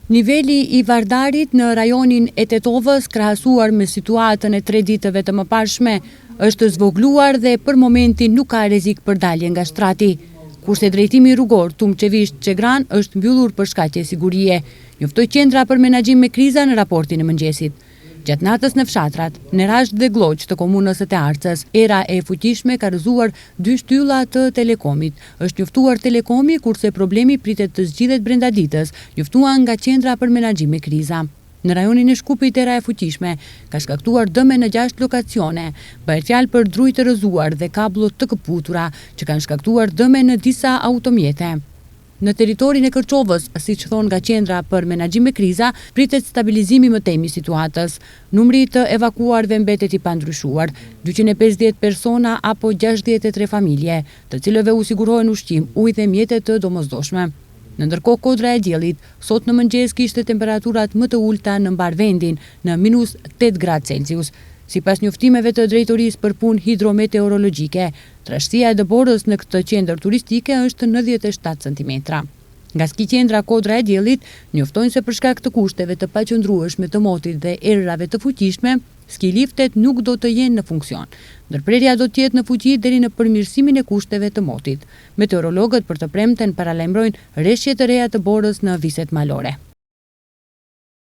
Niveli i Vardarit në rajonin e Tetovës, krahasuar me situatën e 3 ditëve të mëparshme, është zvogluar dhe për momentin nuk ka rrezik për dalje nga shtrati. Kurse drejtimi rrugor Tumçevish-Çegran është mbyllur për shkaqe sigurie, njoftoi qendra për menaxhim me kriza në raportin e mëngjesit. Gjatë natës në fshatrat, Nerazh dhe Gloq të komunës së Tearcës, era e fuqishme ka rrëzuar 2 shtylla të Telekomit. Është njoftuar Telekomi, kurse problemi pritet të zgjidhet brenda ditës, njoftuan nga qendra për menaxhim me kriza. Në rajonin e Shkupit, era e fuqishme ka shkaktuar dëme në 6 lokacione. Bëhet fjalë për druj të rrëzuar dhe kabllo të këputura që kanë shkaktuar dëme në disa automjete. Në teritorin e Kërçovës, siç thon nga qendra për menaxhim me kriza, pritet stabilizimi më tepër i situatës. Numri të evakuarve mbetet i pandryshuar, 250 persona apo 63 familje, të cilëve u sigurohen ushqim, ujë dhe mjete të domosdoshme. Në ndërkohë, Kodra e Diellit sot në mëngjes kishte temperaturat më të ulta në mbar vendin, në -8 gradë Celsius. Sipas njoftimeve të drejtorisë për punë hidrometeorologjike, trashësia e dëborës në këtë qendër turistike është 97 cm. Nga ski qendra Kodra e Diellit njoftojnë se për shkak të kushteve të paqëndrueshme të motit dhe erërave të fuqishme, ski liftet nuk do të jenë në funksion. Ndërprerja do të jetë në fuqi deri në përmirësimin e kushteve të motit. Meteorologët për të premten paralajmërojnë rreshje të reja të borës në viset malore.